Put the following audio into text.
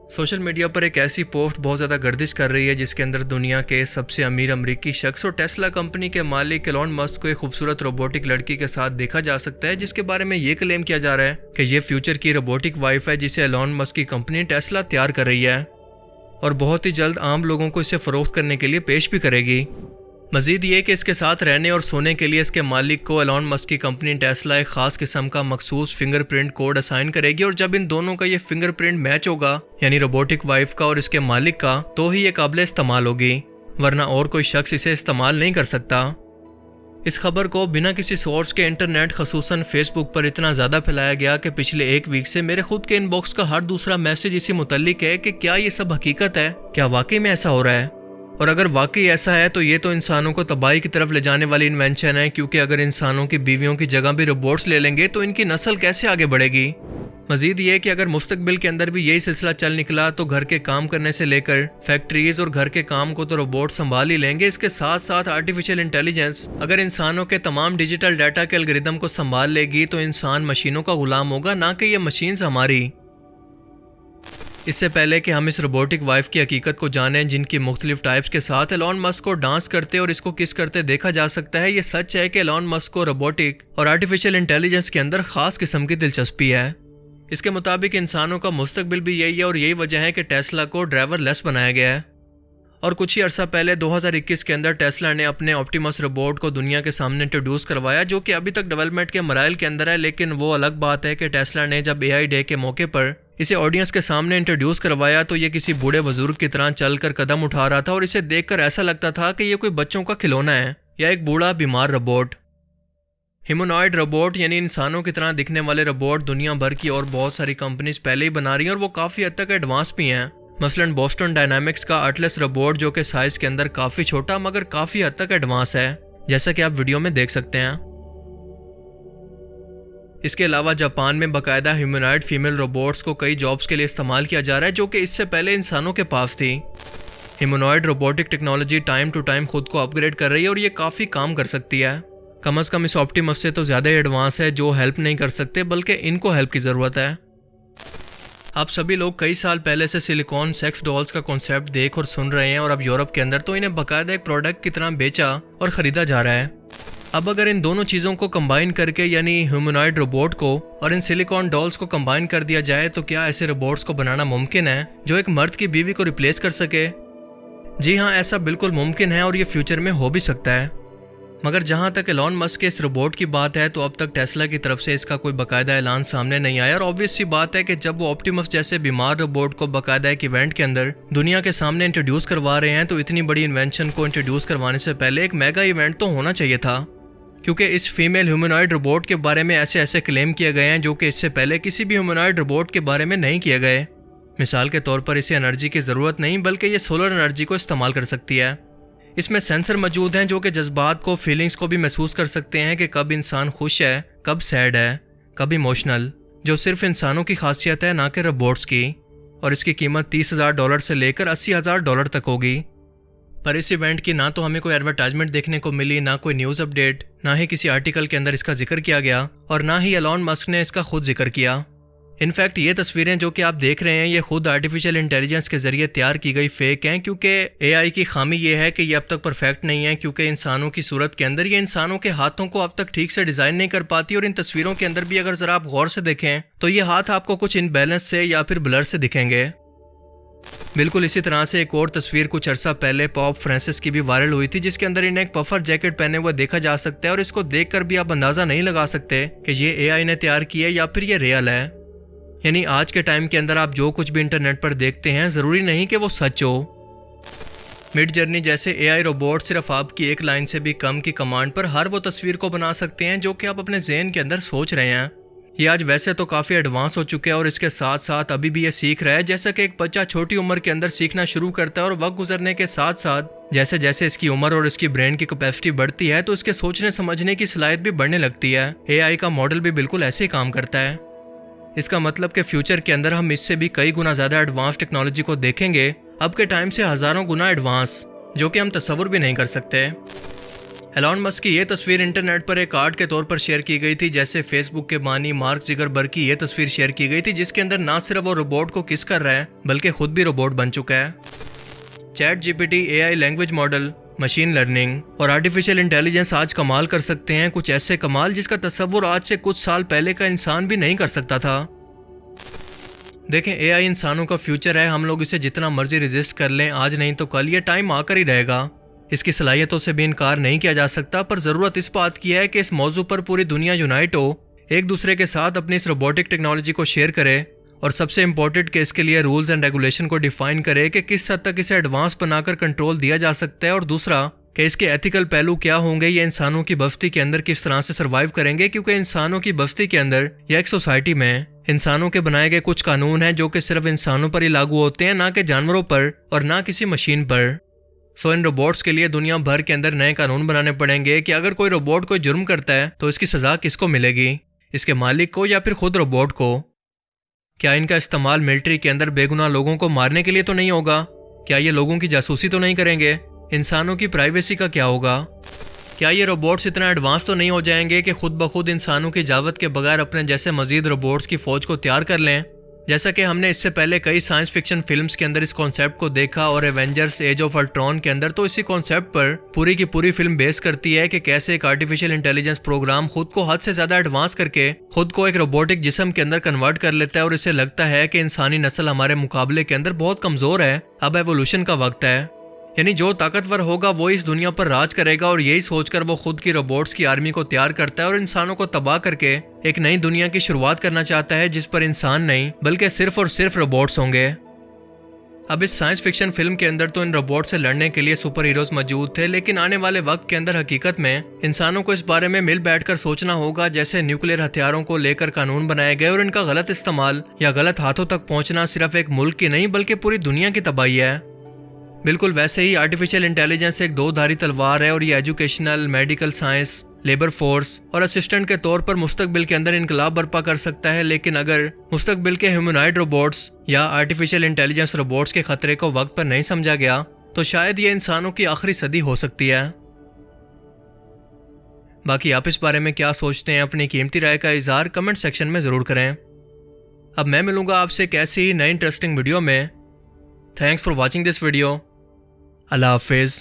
Social media पर एक ऐसी पोस्ट बहुत ज़्यादा गर्दिश कर रही है जिसके अंदर दुनिया के सबसे अमीर अमरीकी शख्स और टेस्ला कंपनी के मालिक एलोन मस्क को एक खूबसूरत रोबोटिक लड़की के साथ देखा जा सकता है, जिसके बारे में ये क्लेम किया जा रहा है कि ये फ्यूचर की रोबोटिक वाइफ है जिसे एलोन मस्क की कंपनी टेस्ला तैयार कर रही है और बहुत ही जल्द आम लोगों को इसे फरोख्त करने के लिए पेश भी करेगी। मजीद ये कि इसके साथ रहने और सोने के लिए इसके मालिक को एलोन मस्क की कंपनी टेस्ला एक खास किस्म का मखसूस फिंगरप्रिंट कोड असाइन करेगी और जब इन दोनों का ये फिंगरप्रिंट मैच होगा, यानी रोबोटिक वाइफ का और इसके मालिक का, तो ही ये काबिल इस्तेमाल होगी, वरना और कोई शख्स इसे इस्तेमाल नहीं कर सकता। इस खबर को बिना किसी सोर्स के इंटरनेट खसूसन फेसबुक पर इतना ज़्यादा फैलाया गया कि पिछले एक वीक से मेरे खुद के इनबॉक्स का हर दूसरा मैसेज इसी मुतल्लिक है कि क्या ये सब हकीकत है, क्या वाकई में ऐसा हो रहा है। और अगर वाकई ऐसा है तो ये तो इंसानों को तबाही की तरफ ले जाने वाली इन्वेंशन है, क्योंकि अगर इंसानों की बीवियों की जगह भी रोबोट्स ले लेंगे तो इनकी नस्ल कैसे आगे बढ़ेगी। मजीद ये कि अगर मुस्तकबिल के अंदर भी यही सिलसिला चल निकला तो घर के काम करने से लेकर फैक्ट्रीज और घर के काम को तो रोबोट संभाल ही लेंगे। इसके साथ साथ आर्टिफिशियल इंटेलिजेंस अगर इंसानों के तमाम डिजिटल डाटा के एल्गोरिदम को संभाल लेगी तो इंसान मशीनों का गुलाम होगा, ना कि ये मशीन्स हमारी। इससे पहले कि हम इस रोबोटिक वाइफ की हकीकत को जानें जिनकी मुख्तलिफ टाइप्स के साथ एलोन मस्क को डांस करते और इसको किस करते देखा जा सकता है, ये सच है कि एलोन मस्क को रोबोटिक और आर्टिफिशियल इंटेलिजेंस के अंदर खास किस्म की दिलचस्पी है। इसके मुताबिक इंसानों का मुस्तकबिल भी यही है और यही वजह है कि टेस्ला को ड्राइवरलेस बनाया गया है। और कुछ ही अर्सा पहले 2021 के अंदर टेस्ला ने अपने ऑप्टिमस रोबोट को दुनिया के सामने इंट्रोड्यूस करवाया, जो कि अभी तक डेवलपमेंट के मराइल के अंदर है। लेकिन वो अलग बात है कि टेस्ला ने जब AI डे के मौके पर इसे ऑडियंस के सामने इंट्रोड्यूस करवाया तो ये किसी बूढ़े बुजुर्ग की तरह चलकर कदम उठा रहा था और इसे देखकर ऐसा लगता था कि ये कोई बच्चों का खिलौना है या एक बूढ़ा बीमार रोबोट। ह्यूमनॉइड रोबोट यानी इंसानों की तरह दिखने वाले रोबोट दुनिया भर की और बहुत सारी कंपनीज पहले ही बना रही हैं और वो काफ़ी हद तक एडवांस भी हैं। मसलन बोस्टन डायनामिक्स का अटलस रोबोट जो कि साइज के अंदर काफ़ी छोटा मगर काफ़ी हद तक एडवांस है, जैसा कि आप वीडियो में देख सकते हैं। इसके अलावा जापान में बाकायदा ह्यूमनॉइड फीमेल रोबोट्स को कई जॉब्स के लिए इस्तेमाल किया जा रहा है, जो कि इससे पहले इंसानों के पास थी। Humanoid robotic technology time to time खुद को अपग्रेड कर रही है और ये काफ़ी काम कर सकती है। कम अज़ कम इस ऑप्टिमस से तो ज़्यादा एडवांस है, जो हेल्प नहीं कर सकते बल्कि इनको हेल्प की ज़रूरत है। आप सभी लोग कई साल पहले से सिलिकॉन सेक्स डॉल्स का कॉन्सेप्ट देख और सुन रहे हैं और अब यूरोप के अंदर तो इन्हें बाकायदा एक प्रोडक्ट की तरह बेचा और ख़रीदा जा रहा है। अब अगर इन दोनों चीज़ों को कंबाइन करके यानी ह्यूमनॉइड रोबोट को और इन सिलिकॉन डॉल्स को कंबाइन कर दिया जाए तो क्या ऐसे रोबोट्स को बनाना मुमकिन है जो एक मर्द की बीवी को रिप्लेस कर सके? जी हाँ, ऐसा बिल्कुल मुमकिन है और ये फ्यूचर में हो भी सकता है। मगर जहाँ तक एलोन मस्क के इस रोबोट की बात है तो अब तक टेस्ला की तरफ से इसका कोई बाकायदा ऐलान सामने नहीं आया और ऑब्वियस सी बात है कि जब वो ऑप्टिमस जैसे बीमार रोबोट को बाकायदा एक इवेंट के अंदर दुनिया के सामने इंट्रोड्यूस करवा रहे हैं तो इतनी बड़ी इन्वेंशन को इंट्रोड्यूस करवाने से पहले एक मेगा इवेंट तो होना चाहिए था, क्योंकि इस फीमेल ह्यूमनॉइड रोबोट के बारे में ऐसे ऐसे क्लेम किए गए हैं जो कि इससे पहले किसी भी ह्यूमनॉइड रोबोट के बारे में नहीं किए गए। मिसाल के तौर पर इसे एनर्जी की ज़रूरत नहीं बल्कि ये सोलर एनर्जी को इस्तेमाल कर सकती है। इसमें सेंसर मौजूद हैं जो कि जज्बात को, फीलिंग्स को भी महसूस कर सकते हैं कि कब इंसान खुश है, कब सैड है, कब इमोशनल, जो सिर्फ इंसानों की खासियत है ना कि रोबोट्स की। और इसकी कीमत $30,000 से लेकर $80,000 तक होगी। पर इस इवेंट की ना तो हमें कोई एडवर्टाइजमेंट देखने को मिली, ना कोई न्यूज़ अपडेट, ना ही किसी आर्टिकल के अंदर इसका जिक्र किया गया और ना ही एलोन मस्क ने इसका खुद जिक्र किया। इनफैक्ट ये तस्वीरें जो कि आप देख रहे हैं ये खुद आर्टिफिशियल इंटेलिजेंस के जरिए तैयार की गई फेक हैं, क्योंकि AI की खामी ये है कि ये अब तक परफेक्ट नहीं है, क्योंकि इंसानों की सूरत के अंदर ये इंसानों के हाथों को अब तक ठीक से डिज़ाइन नहीं कर पाती और इन तस्वीरों के अंदर भी अगर ज़रा आप गौर से देखें तो ये हाथ आपको कुछ इनबैलेंस से या फिर ब्लर से दिखेंगे। बिल्कुल इसी तरह से एक और तस्वीर कुछ अर्सा पहले पॉप फ्रांसिस की भी वायरल हुई थी, जिसके अंदर इन्हें एक पफर जैकेट पहने हुए देखा जा सकता है और इसको देखकर भी आप अंदाज़ा नहीं लगा सकते कि ये AI ने तैयार की है या फिर ये रियल है। यानी आज के टाइम के अंदर आप जो कुछ भी इंटरनेट पर देखते हैं ज़रूरी नहीं कि वो सच हो। मिड जर्नी जैसे AI रोबोट सिर्फ आपकी एक लाइन से भी कम की कमांड पर हर वो तस्वीर को बना सकते हैं जो कि आप अपने ज़हन के अंदर सोच रहे हैं। ये आज वैसे तो काफ़ी एडवांस हो चुके हैं और इसके साथ साथ अभी भी ये सीख रहा है, जैसा कि एक बच्चा छोटी उम्र के अंदर सीखना शुरू करता है और वक्त गुजरने के साथ साथ जैसे जैसे इसकी उम्र और इसकी ब्रेन की कैपेसिटी बढ़ती है तो इसके सोचने समझने की सलाहियत भी बढ़ने लगती है। AI का मॉडल भी बिल्कुल ऐसे ही काम करता है। इसका मतलब कि फ्यूचर के अंदर हम इससे भी कई गुना ज़्यादा एडवांस टेक्नोलॉजी को देखेंगे, अब के टाइम से हज़ारों गुना एडवांस, जो कि हम तसव्वुर भी नहीं कर सकते। एलॉन मस्क की ये तस्वीर इंटरनेट पर एक आर्ट के तौर पर शेयर की गई थी, जैसे फेसबुक के बानी मार्क जुकरबर्ग की ये तस्वीर शेयर की गई थी, जिसके अंदर ना सिर्फ वो रोबोट को किस कर रहा है बल्कि खुद भी रोबोट बन चुका है। Chat GPT, AI language model, machine learning और आर्टिफिशियल इंटेलिजेंस आज कमाल कर सकते हैं, कुछ ऐसे कमाल जिसका तस्वुर आज से कुछ साल पहले का इंसान भी नहीं कर सकता था। देखें, एआई इंसानों का फ्यूचर है, हम लोग इसे जितना मर्जी रेजिस्ट कर लें, आज नहीं तो कल ये टाइम आकर ही रहेगा। इसकी सलाहियतों से भी इनकार नहीं किया जा सकता, पर ज़रूरत इस बात की है कि इस मौजू पर पूरी दुनिया यूनाइट हो, एक दूसरे के साथ अपनी इस रोबोटिक टेक्नोलॉजी को शेयर करे और सबसे इम्पोर्टेंट कि इसके लिए रूल्स एंड रेगुलेशन को डिफाइन करे कि किस हद तक इसे एडवांस बनाकर कंट्रोल दिया जा सकता है, और दूसरा कि इसके एथिकल पहलू क्या होंगे, ये इंसानों की बस्ती के अंदर किस तरह से सर्वाइव करेंगे, क्योंकि इंसानों की बस्ती के अंदर या एक सोसाइटी में इंसानों के बनाए गए कुछ कानून हैं जो कि सिर्फ इंसानों पर ही लागू होते हैं, ना कि जानवरों पर और ना किसी मशीन पर। सो इन रोबोट्स के लिए दुनिया भर के अंदर नए कानून बनाने पड़ेंगे कि अगर कोई रोबोट कोई जुर्म करता है तो इसकी सजा किसको मिलेगी, इसके मालिक को या फिर खुद रोबोट को। क्या इनका इस्तेमाल मिलिट्री के अंदर बेगुनाह लोगों को मारने के लिए तो नहीं होगा? क्या ये लोगों की जासूसी तो नहीं करेंगे? इंसानों की प्राइवेसी का क्या होगा? क्या ये रोबोट्स इतना एडवांस तो नहीं हो जाएंगे कि खुद ब खुद इंसानों की इजाज़त के बगैर अपने जैसे मजीद रोबोट्स की फौज को तैयार कर लें? जैसा कि हमने इससे पहले कई साइंस फिक्शन फिल्म्स के अंदर इस कॉन्सेप्ट को देखा, और एवेंजर्स एज ऑफ अल्ट्रॉन के अंदर तो इसी कॉन्सेप्ट पर पूरी की पूरी फिल्म बेस करती है कि कैसे एक आर्टिफिशियल इंटेलिजेंस प्रोग्राम खुद को हद से ज्यादा एडवांस करके खुद को एक रोबोटिक जिस्म के अंदर कन्वर्ट कर लेता है, और इसे लगता है कि इंसानी नस्ल हमारे मुकाबले के अंदर बहुत कमजोर है, अब एवोल्यूशन का वक्त है, यानी जो ताकतवर होगा वो इस दुनिया पर राज करेगा, और यही सोचकर वो खुद की रोबोट्स की आर्मी को तैयार करता है और इंसानों को तबाह करके एक नई दुनिया की शुरुआत करना चाहता है, जिस पर इंसान नहीं बल्कि सिर्फ और सिर्फ रोबोट्स होंगे। अब इस साइंस फिक्शन फिल्म के अंदर तो इन रोबोट से लड़ने के लिए सुपर हीरोज मौजूद थे, लेकिन आने वाले वक्त के अंदर हकीकत में इंसानों को इस बारे में मिल बैठकर सोचना होगा, जैसे न्यूक्लियर हथियारों को लेकर कानून बनाए गए और इनका गलत इस्तेमाल या गलत हाथों तक पहुंचना सिर्फ एक मुल्क की नहीं बल्कि पूरी दुनिया की तबाही है। बिल्कुल वैसे ही आर्टिफिशियल इंटेलिजेंस एक दो धारी तलवार है, और ये educational, medical science, labour force और असिस्टेंट के तौर पर मुस्तकबिल के अंदर इनकलाब बर्पा कर सकता है, लेकिन अगर मुस्तकबिल के ह्यूमनॉइड रोबोट्स या आर्टिफिशियल इंटेलिजेंस रोबोट्स के खतरे को वक्त पर नहीं समझा गया तो शायद ये इंसानों की आखिरी सदी हो सकती है। बाकी आप इस बारे में क्या सोचते हैं, अपनी कीमती राय का इजहार कमेंट सेक्शन में जरूर करें। अब मैं मिलूंगा आपसे एक ऐसी ही नई इंटरेस्टिंग वीडियो में। Thanks for watching this video. अल्लाह हाफिज़।